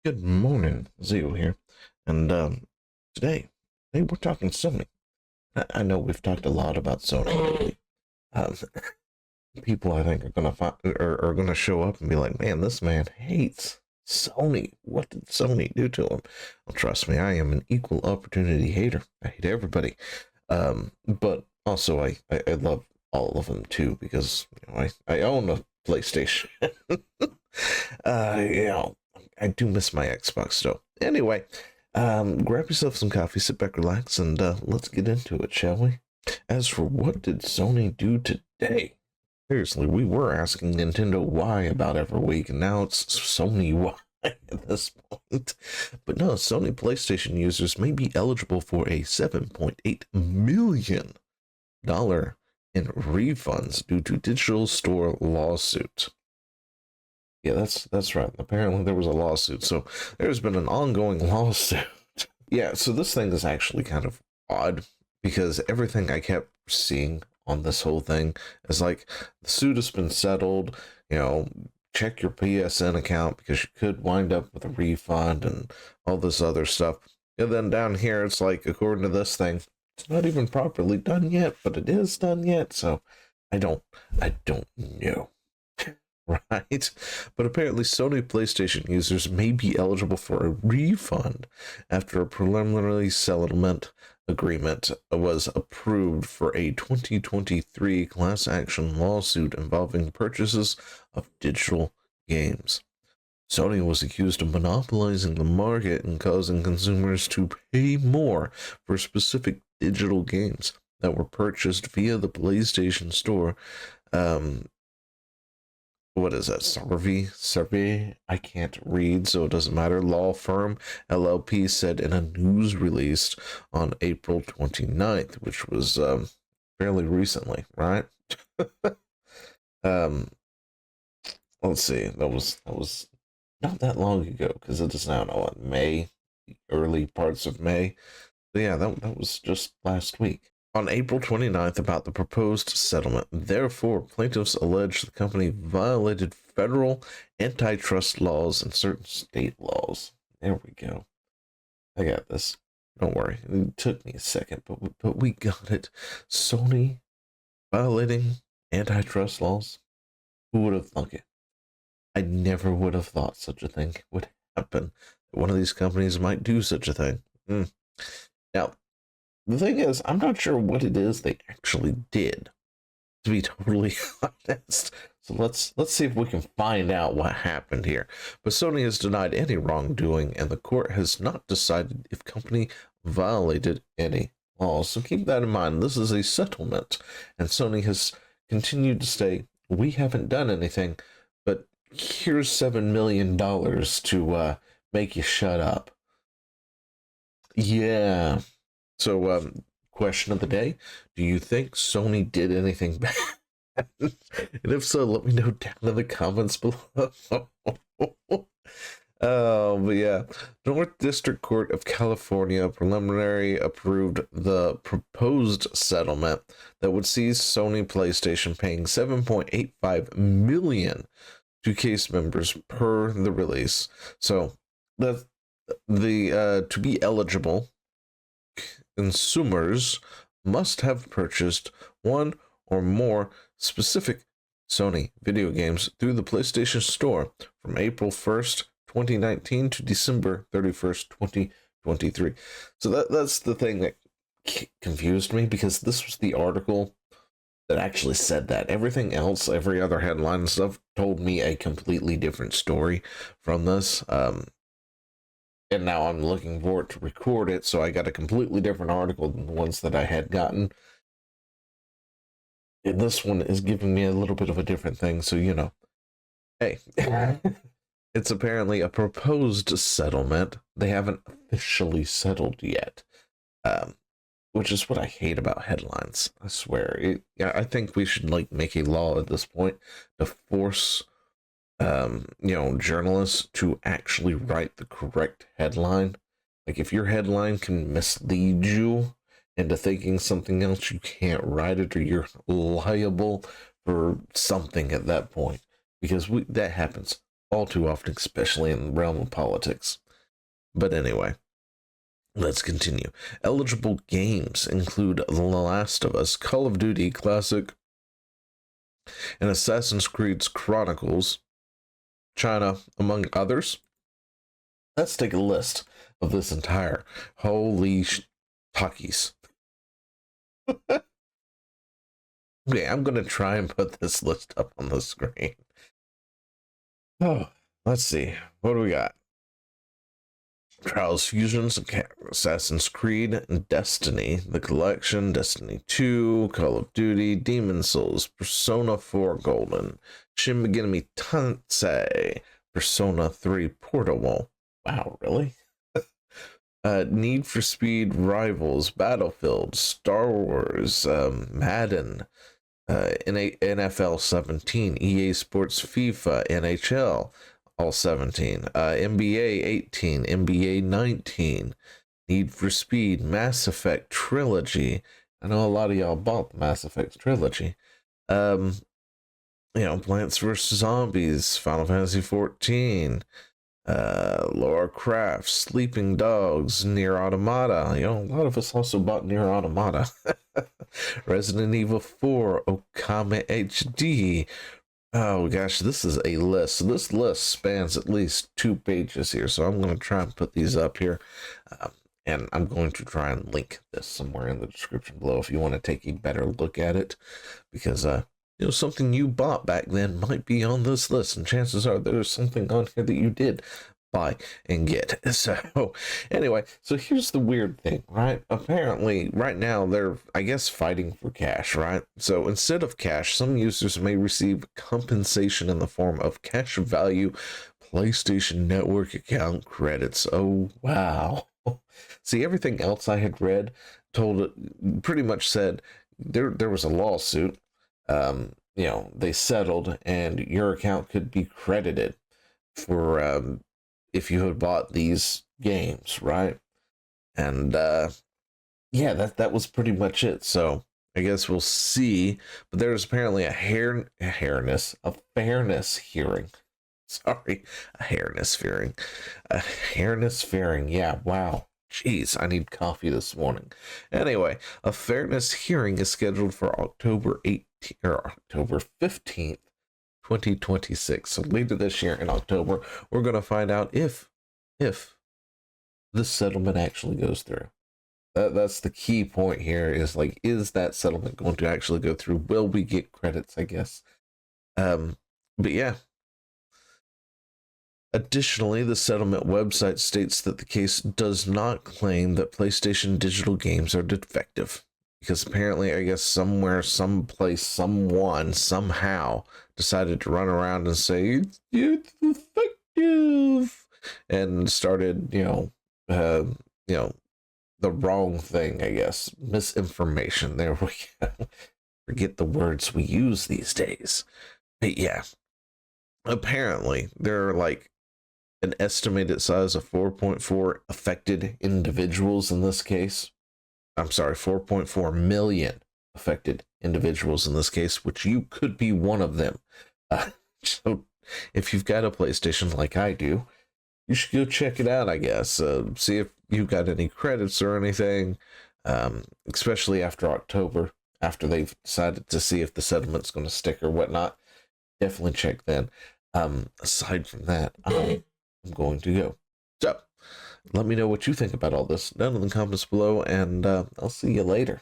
Good morning, Zio here, and today, we're talking Sony. I know we've talked a lot about Sony lately. Um, People, I think, are gonna show up and be like, "Man, this man hates Sony. What did Sony do to him?" Well, trust me, I am an equal opportunity hater. I hate everybody, but also I love all of them too because I own a PlayStation. You know, I do miss my Xbox though. Anyway, grab yourself some coffee, sit back, relax, and let's get into it, shall we? As for what did Sony do today? Seriously, we were asking Nintendo why about every week, and now it's Sony why at this point. But no, Sony PlayStation users may be eligible for a $7.8 million in refunds due to digital store lawsuit. Yeah, that's right. Apparently there was a lawsuit. So there's been an ongoing lawsuit. Yeah, so this thing is actually kind of odd because everything I kept seeing on this whole thing is like the suit has been settled, check your PSN account because you could wind up with a refund and all this other stuff. And then down here it's like according to this thing, it's not even properly done yet, but it is done yet, so I don't know. Right? But apparently, Sony PlayStation users may be eligible for a refund after a preliminary settlement agreement was approved for a 2023 class action lawsuit involving purchases of digital games. Sony was accused of monopolizing the market and causing consumers to pay more for specific digital games that were purchased via the PlayStation Store. What is that? Survey? I can't read, so it doesn't matter. Law firm LLP said in a news release on April 29th, which was fairly recently, right? um, let's see. That was not that long ago because it is now what, May, early parts of May. But yeah, that was just last week. On April 29th, about the proposed settlement. Therefore, plaintiffs allege the company violated federal antitrust laws and certain state laws. There we go. I got this. Don't worry. It took me a second, but we got it. Sony violating antitrust laws. Who would have thunk it? I never would have thought such a thing would happen. One of these companies might do such a thing. Now, the thing is, I'm not sure what it is they actually did, to be totally honest. So let's see if we can find out what happened here. But Sony has denied any wrongdoing, and the court has not decided if company violated any laws. So keep that in mind. This is a settlement, and Sony has continued to say, we haven't done anything, but here's $7 million to make you shut up. Yeah. So, question of the day: do you think Sony did anything bad? And if so, let me know down in the comments below. But yeah, North District Court of California preliminary approved the proposed settlement that would see Sony PlayStation paying $7.85 million to case members per the release. So the to be eligible, consumers must have purchased one or more specific Sony video games through the PlayStation Store from April 1st, 2019 to December 31st, 2023. So that's the thing that confused me because this was the article that actually said that. Everything else, every other headline and stuff, told me a completely different story from this. And now I'm looking for it to record it, so I got a completely different article than the ones that I had gotten. And this one is giving me a little bit of a different thing, so hey. It's apparently a proposed settlement. They haven't officially settled yet, which is what I hate about headlines. I swear. I think we should make a law at this point to force journalists to actually write the correct headline. Like if your headline can mislead you into thinking something else, you can't write it or you're liable for something at that point because that happens all too often, especially in the realm of politics. But anyway, let's continue. Eligible games include The Last of Us, Call of Duty Classic, and Assassin's Creed Chronicles, China, among others. Let's take a list of this entire holy talkies. Okay, I'm going to try and put this list up on the screen. Oh, let's see. What do we got? Trials Fusions, Assassin's Creed, Destiny, The Collection, Destiny 2, Call of Duty, Demon's Souls, Persona 4 Golden, Shin Megami Tensei, Persona 3 Portable. Wow, really? Need for Speed Rivals, Battlefield, Star Wars, Madden, NFL 17, EA Sports FIFA, NHL, all 17, NBA 18, NBA 19, Need for Speed, Mass Effect Trilogy. I know a lot of y'all bought the Mass Effect Trilogy. Plants vs. Zombies, Final Fantasy 14, Lara Croft, Sleeping Dogs, Nier Automata. A lot of us also bought Nier Automata. Resident Evil 4, Okami HD. Oh gosh, this is a list. So this list spans at least 2 pages here. So I'm going to try and put these up here. And I'm going to try and link this somewhere in the description below if you want to take a better look at it. Because, something you bought back then might be on this list. And chances are there's something on here that you did buy and get. So anyway, so here's the weird thing, right? Apparently right now they're, I guess, fighting for cash, right? So instead of cash, some users may receive compensation in the form of cash value PlayStation Network account credits. Oh wow. See, everything else I had read pretty much said there was a lawsuit, they settled and your account could be credited for if you had bought these games, right? And that was pretty much it. So I guess we'll see. But there's apparently a fairness hearing. Sorry, a fairness hearing. Yeah, wow. Jeez, I need coffee this morning. Anyway, a fairness hearing is scheduled for October 15th. 2026. So later this year in October, we're going to find out if this settlement actually goes through. That's the key point here is is that settlement going to actually go through? Will we get credits, I guess? But yeah. Additionally, the settlement website states that the case does not claim that PlayStation digital games are defective. Because apparently, I guess somewhere, someplace, someone, somehow decided to run around and say, it's effective, and started, the wrong thing, I guess. Misinformation. There we go. Forget the words we use these days. But yeah, apparently, there are an estimated size of 4.4 affected individuals in this case. I'm sorry, 4.4 million affected individuals in this case, which you could be one of them. So if you've got a PlayStation like I do, you should go check it out, I guess. See if you've got any credits or anything, especially after October, after they've decided to see if the settlement's going to stick or whatnot. Definitely check then. Aside from that, I'm going to go. So, let me know what you think about all this down in the comments below, and I'll see you later.